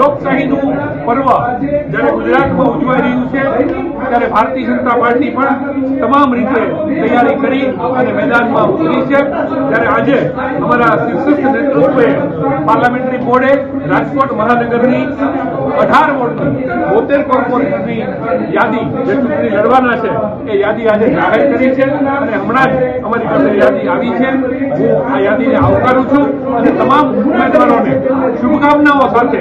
લોકશાહીનું પર્વ જ્યારે ગુજરાતમાં ઉજવાઈ રહ્યું છે ત્યારે ભારતીય જનતા પાર્ટી પણ તમામ રીતે તૈયારી કરી અને મેદાનમાં ઉતરી છે। ત્યારે આજે અમારા શીર્ષસ્થ નેતૃત્વએ પાર્લામેન્ટરી બોર્ડે રાજકોટ મહાનગરની 18 વોર્ડની 72 કોર્પોરેટરની યાદી જે ચૂંટણી લડવાના છે એ યાદી આજે જાહેર કરી છે અને હમણાં જ અમારી પાસે યાદી આવી છે। હું આ યાદીને આવકારું છું અને તમામ ઉમેદવારોને શુભકામનાઓ સાથે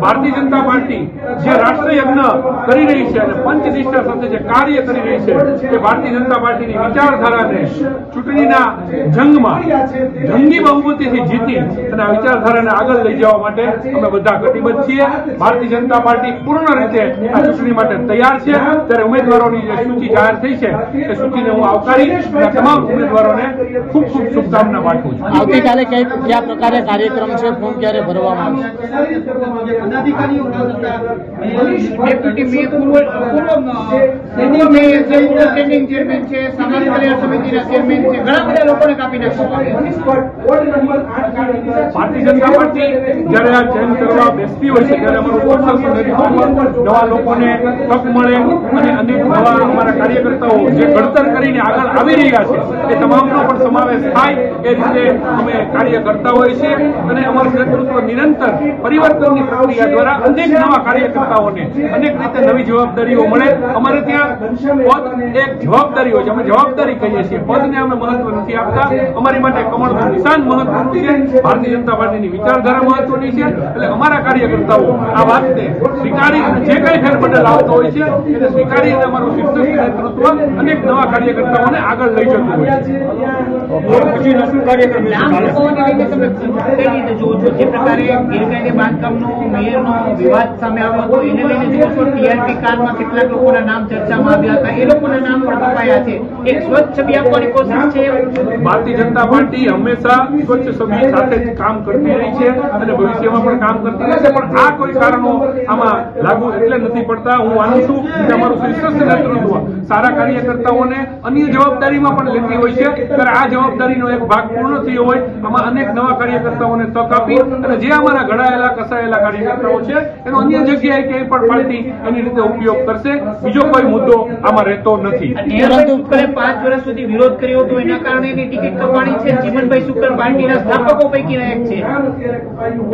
ભારતીય જનતા પાર્ટી જે રાષ્ટ્રયજ્ઞ કરી રહી છે અને પંચનિષ્ઠા સાથે જે કાર્ય કરી રહી છે તે ભારતીય જનતા પાર્ટીની વિચારધારાને ચૂંટણીના જંગમાં જંગી બહુમતીથી જીતી અને આ વિચારધારાને આગળ લઈ જવા માટે અમે બધા કટિબદ્ધ છીએ। ભારતીય જનતા પાર્ટી પૂર્ણ રીતે આ ચૂંટણી માટે તૈયાર છે। ત્યારે ઉમેદવારોની જે સૂચિ જાહેર થઈ છે એ સૂચિને હું આવકારી અને તમામ ઉમેદવારોને ખૂબ ખૂબ શુભકામના પાઠવું છું। આવતીકાલે કયા પ્રકારે કાર્યક્રમ છે, ફોર્મ ક્યારે ભરવામાં ભારતીય જનતા પાર્ટી જયારે આ ચેન્જ કરવા બેસતી હોય છે ત્યારે અમારું નવા લોકોને તક મળે અને અનેક નવા અમારા કાર્યકર્તાઓ જે ઘડતર કરીને આગળ આવી રહ્યા છે એ તમામનો પણ સમાવેશ થાય એ રીતે અમે કાર્ય કરતા હોઈએ છીએ અને અમારું નેતૃત્વ નિરંતર પરિવર્તનની પ્રક્રિયા દ્વારા અનેક નવા કાર્યકર્તાઓને અનેક રીતે નવી જવાબદારીઓ મળે। અમારે ત્યાં પદ એક જવાબદારી હોય છે, અમે જવાબદારી કહીએ છીએ, પદને અમે મહત્વ નથી આપતા। અમારી માટે કમળનું નિશાન મહત્વનું છે, ભારતીય જનતા પાર્ટીની વિચારધારા મહત્વની છે। એટલે અમારા કાર્યકર્તાઓ આ વાતને સ્વીકારી અને જે કઈ ફેરબદલ આવતો હોય છે એને સ્વીકારી અને અમારું શીર્ષક નેતૃત્વ અનેક નવા કાર્યકર્તાઓને આગળ લઈ જતું હોય છે। જે પ્રકારે ગેરકાયદે બાંધકામનો મેયરનો વિવાદ સામે આવ્યો હતો એને લઈને જો ટીઆરપી કારમાં કેટલાક લોકોના નામ ચર્ચામાં આવ્યા હતા, એ લોકોના નામ પણ કપાયા છે। એક સ્વચ્છ છબી આપવાની કોશિશ છે। ભારતીય જનતા પાર્ટી હંમેશા સ્વચ્છ છબી સાથે જ કામ કરતી રહી છે અને ભવિષ્યમાં પણ કામ કરતી રહેશે, પણ આ કોઈ કારણો આમાં લાગુ એટલે નથી પડતા। હું માનું છું કે અમારું શીર્ષસ્થ નેતૃત્વ સારા કાર્યકર્તાઓને અન્ય જવાબદારીમાં પણ લેતી હોય છે, ત્યારે આ જવાબદારીનો એક ભાગ પૂર્ણ થયો હોય આમાં અનેક નવા કાર્યકર્તાઓને તક આપી અને જે અમારા ઘડાયેલા કસાયેલા કાર્યકર્તાઓ છે એનો અન્ય જગ્યાએ ક્યાંય પણ પાર્ટી એની રીતે ઉપયોગ કરશે। બીજો કોઈ મુદ્દો આમાં રહેતો નથી। 5 વર્ષ સુધી વિરોધ કર્યો હતો એના કારણે એની ટિકિટ કપાણી છે। ચીમનભાઈ શુક્લ પાર્ટીના સ્થાપકો પૈકીના એક છે।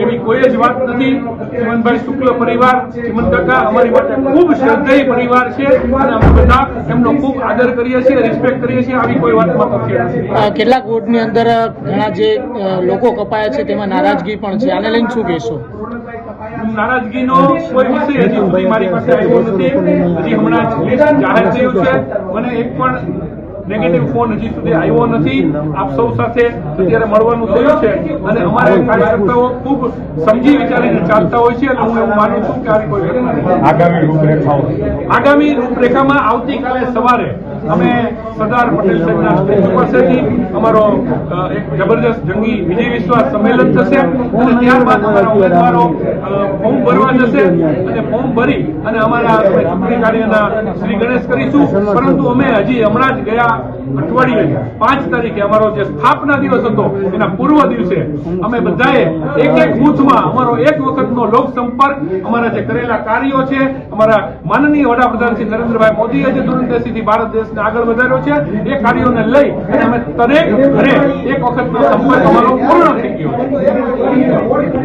એવી કોઈ જ વાત નથી। ચીમનભાઈ શુક્લ પરિવાર, ચીમન કાકા અમારી માટે ખૂબ શ્રદ્ધેય પરિવાર છે અને અમે બધા એમનો ખૂબ આદર કરીએ છીએ, રિસ્પેક્ટ કરીએ છીએ। આવી કોઈ વાતમાં તથ્ય નથી। કેટલાક વોર્ડની અંદર ઘણા જે લોકો કપાયા છે તેમાં નારાજગી પણ છે, આને લઈને શું કહેશો? નારાજગીનો કોઈ વિષય હજી સુધી મારી પાસે આવ્યો નથી। હજી હમણાં જ લિસ્ટ જાહેર થયું છે, મને એક પણ નેગેટિવ ફોન હજી સુધી આવ્યો નથી। આપ સૌ સાથે અત્યારે મળવાનું થયું છે અને અમારા કાર્યકર્તાઓ ખૂબ સમજી વિચારીને ચાલતા હોય છે અને હું એવું માનું છું કે આવી કોઈ આગામી રૂપરેખામાં આવતીકાલે સવારે અમે સરદાર પટેલ સાહેબના સ્ટેચ્યુ પાસેથી અમારો એક જબરજસ્ત જંગી વિજય વિશ્વાસ સંમેલન થશે અને ત્યારબાદ અમારા ઉમેદવારો ફોર્મ ભરવા જશે અને ફોર્મ ભરી અને અમારા ચૂંટણી કાર્યના શ્રી ગણેશ કરીશું। પરંતુ અમે હજી હમણાં જ ગયા અઠવાડિયે 5 તારીખે અમારો જે સ્થાપના દિવસ હતો એના પૂર્વ દિવસે અમે બધાએ એક બૂથમાં અમારો એક વખતનો લોક સંપર્ક, અમારા જે કરેલા કાર્યો છે, અમારા માનનીય વડાપ્રધાન શ્રી નરેન્દ્રભાઈ મોદીએ જે દૂરંદેશીથી ભારત દેશને આગળ વધાર્યો છે એ કાર્યોને લઈ અને અમે દરેક ઘરે એક વખતનો સંપર્ક અમારો પૂર્ણ થઈ ગયો છે।